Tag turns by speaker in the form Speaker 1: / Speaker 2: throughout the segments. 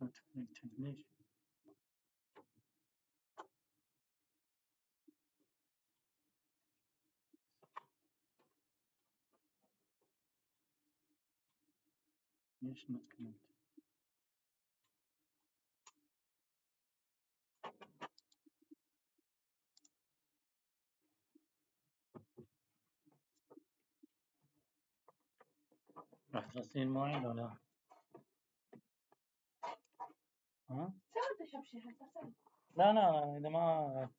Speaker 1: not connected. ليش؟ ليش not connected؟ راح تغسلين المواعين ولا؟ ها؟ لا إذا ما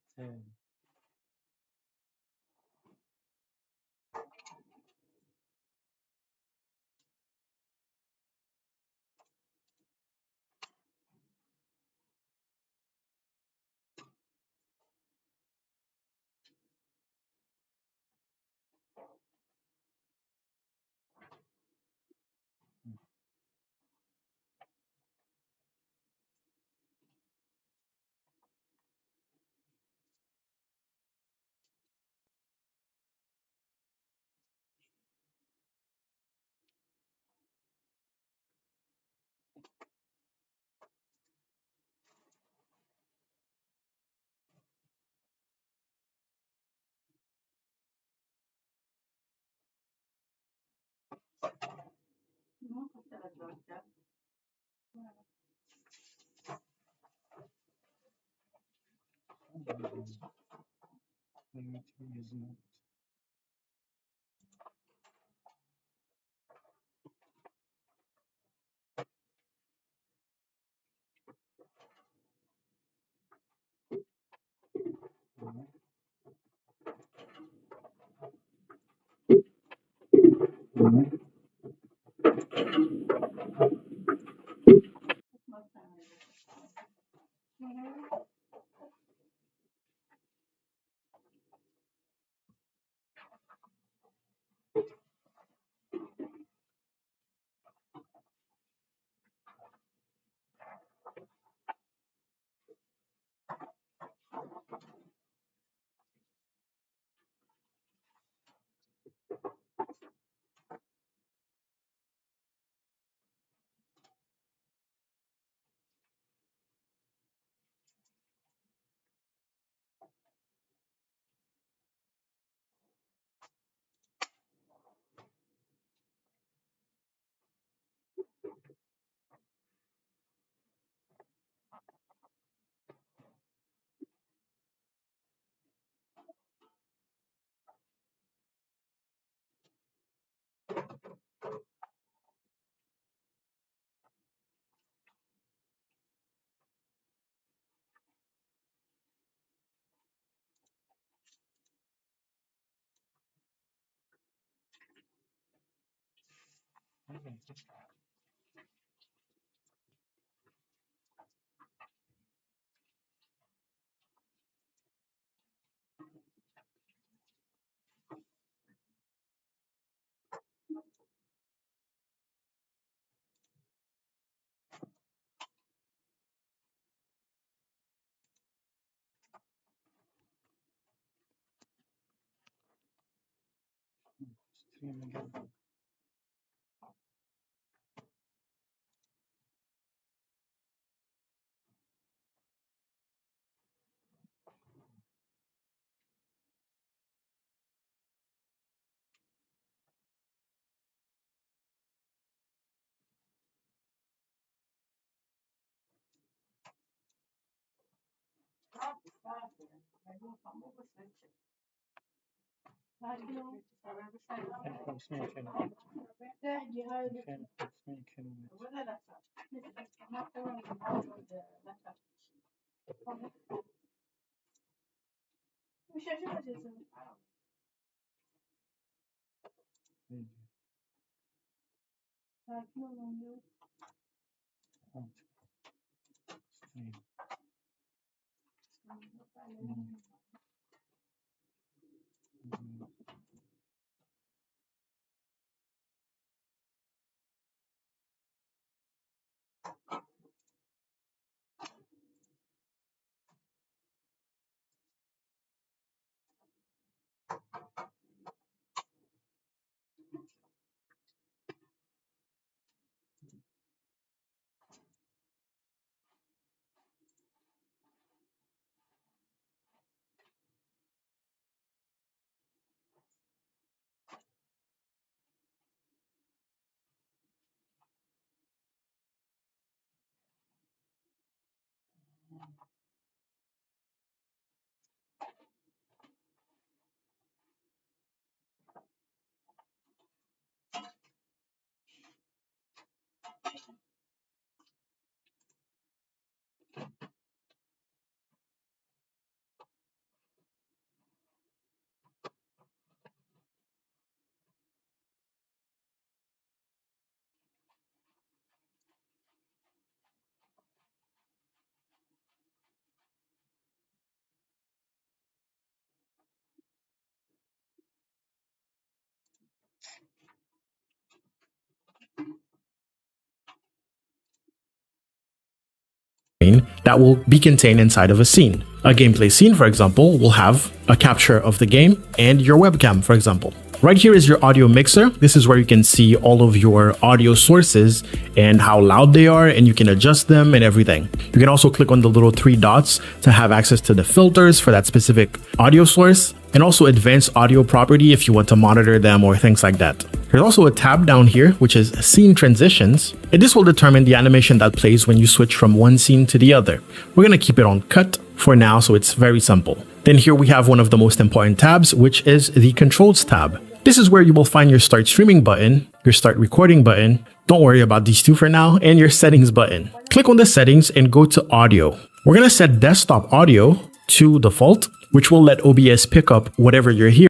Speaker 2: that will be contained inside of a scene. A gameplay scene, for example, will have a capture of the game and your webcam, for example. Right here is your audio mixer. This is where you can see all of your audio sources and how loud they are, and you can adjust them and everything. You can also click on the little 3 dots to have access to the filters for that specific audio source, and also advanced audio property if you want to monitor them or things like that. There's also a tab down here, which is scene transitions, and this will determine the animation that plays when you switch from one scene to the other. We're going to keep it on cut for now, so it's very simple. Then here we have one of the most important tabs, which is the controls tab. This is where you will find your start streaming button, your start recording button, don't worry about these two for now, and your settings button. Click on the settings and go to audio. We're going to set desktop audio to default, which will let OBS pick up whatever you're hearing.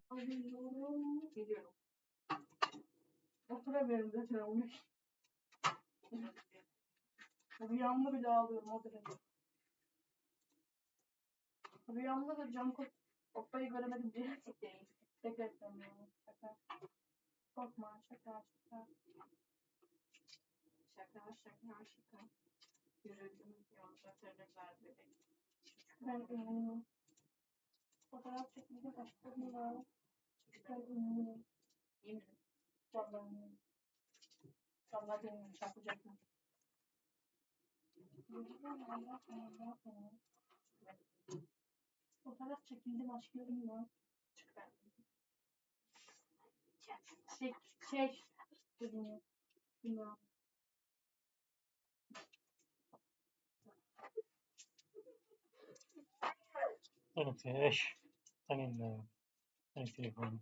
Speaker 1: ايش؟ ثاني التليفون.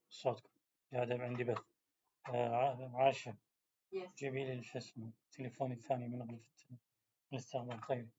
Speaker 1: صوتكم قاعد عندي بث. عاشة جيبي لي شو اسمه تليفوني الثاني من غرفة الاستعمال. طيب.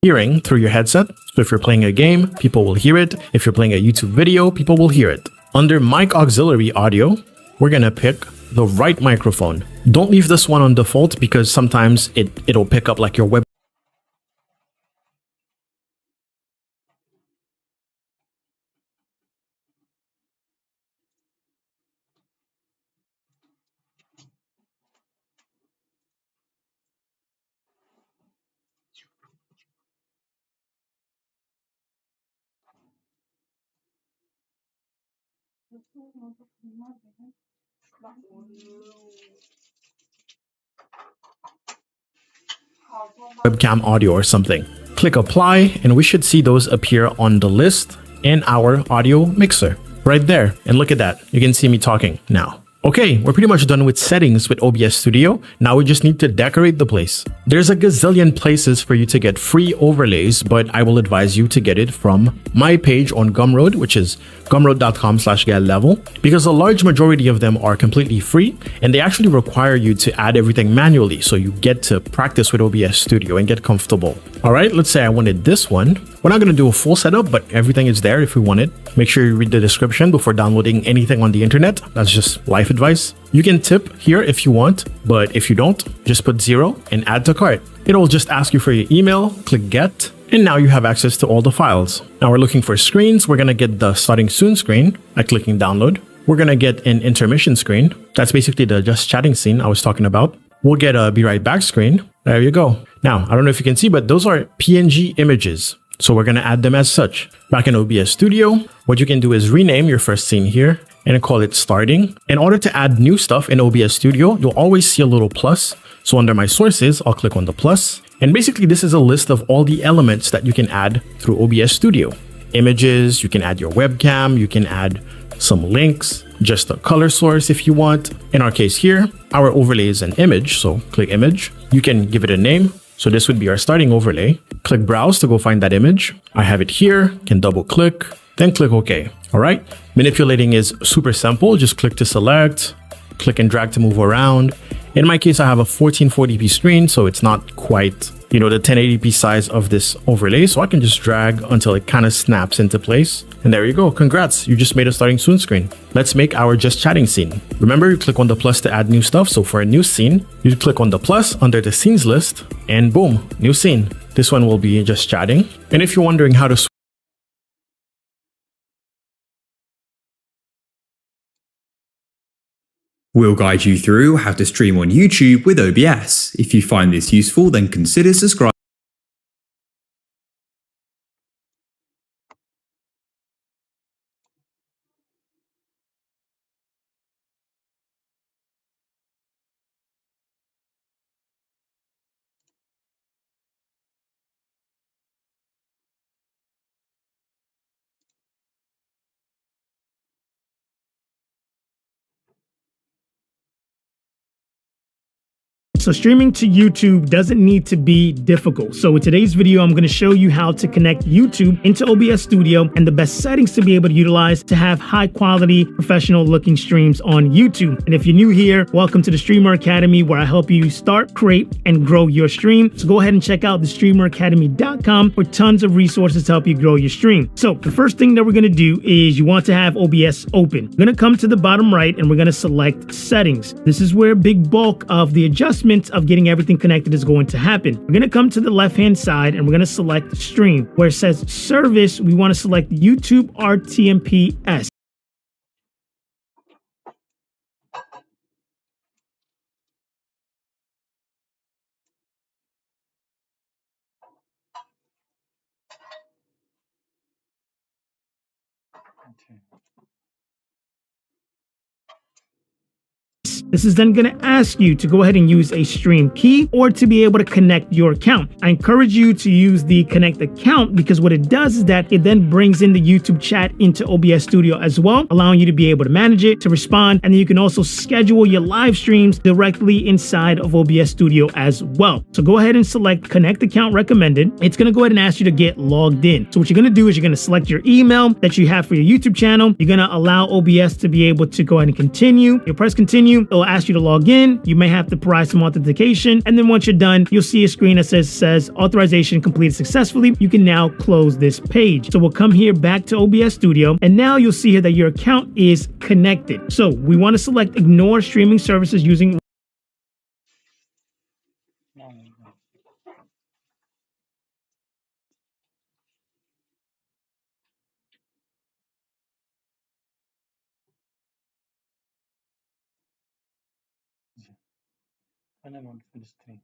Speaker 2: Hearing through your headset. So if you're playing a game, people will hear it. If you're playing a YouTube video, people will hear it. Under mic auxiliary audio, we're going to pick the right microphone. Don't leave this one on default because sometimes it'll pick up like your web. Webcam audio or something. Click apply and we should see those appear on the list in our audio mixer right there. And look at that. You can see me talking now. Okay, we're pretty much done with settings with OBS Studio. Now we just need to decorate the place. There's a gazillion places for you to get free overlays, but I will advise you to get it from my page on Gumroad, which is gumroad.com/getlevel, because a large majority of them are completely free and they actually require you to add everything manually. So you get to practice with OBS Studio and get comfortable. All right, let's say I wanted this one. We're not going to do a full setup, but everything is there if we want it. Make sure you read the description before downloading anything on the internet. That's just life advice. You can tip here if you want, but if you don't, just put 0 and add to cart. It'll just ask you for your email, click get, and now you have access to all the files. Now we're looking for screens. We're going to get the starting soon screen by clicking download. We're going to get an intermission screen. That's basically the just chatting scene I was talking about. We'll get a be right back screen. There you go. Now, I don't know if you can see, but those are PNG images. So we're going to add them as such. Back in OBS Studio, what you can do is rename your first scene here and call it starting. In order to add new stuff in OBS Studio, you'll always see a little plus. So under my sources, I'll click on the plus. And basically this is a list of all the elements that you can add through OBS Studio. Images, you can add your webcam, you can add some links, just a color source if you want. In our case here, our overlay is an image, so click image. You can give it a name. So this would be our starting overlay. Click browse to go find that image. I have it here, can double click, then click OK. All right. Manipulating is super simple. Just click to select, click and drag to move around. In my case, I have a 1440p screen, so it's not quite, the 1080p size of this overlay. So I can just drag until it kind of snaps into place. And there you go. Congrats. You just made a starting soon screen. Let's make our just chatting scene. Remember, you click on the plus to add new stuff. So for a new scene, you click on the plus under the scenes list and boom, new scene. This one will be just chatting. And if you're wondering how to
Speaker 3: We'll guide you through how to stream on YouTube with OBS. If you find this useful, then consider subscribing.
Speaker 4: So streaming to YouTube doesn't need to be difficult. So in today's video, I'm going to show you how to connect YouTube into OBS Studio and the best settings to be able to utilize to have high quality, professional looking streams on YouTube. And if you're new here, welcome to the Streamer Academy, where I help you start, create, and grow your stream. So go ahead and check out the streameracademy.com for tons of resources to help you grow your stream. So the first thing that we're going to do is you want to have OBS open. We're going to come to the bottom right and we're going to select settings. This is where a big bulk of the adjustment of getting everything connected is going to happen. We're going to come to the left hand side and we're going to select stream. Where it says service, we want to select YouTube RTMP-S. This is then going to ask you to go ahead and use a stream key or to be able to connect your account. I encourage you to use the connect account because what it does is that it then brings in the YouTube chat into OBS Studio as well, allowing you to be able to manage it, to respond, and then you can also schedule your live streams directly inside of OBS Studio as well. So go ahead and select connect account recommended. It's going to go ahead and ask you to get logged in. So what you're going to do is you're going to select your email that you have for your YouTube channel. You're going to allow OBS to be able to go ahead and continue. You'll press continue. It'll ask you to log in. You may have to provide some authentication. And then once you're done, you'll see a screen that says authorization completed successfully. You can now close this page. So we'll come here back to OBS Studio. And now you'll see here that your account is connected. So we want to select ignore streaming services using
Speaker 1: أنا موجود في الستريم.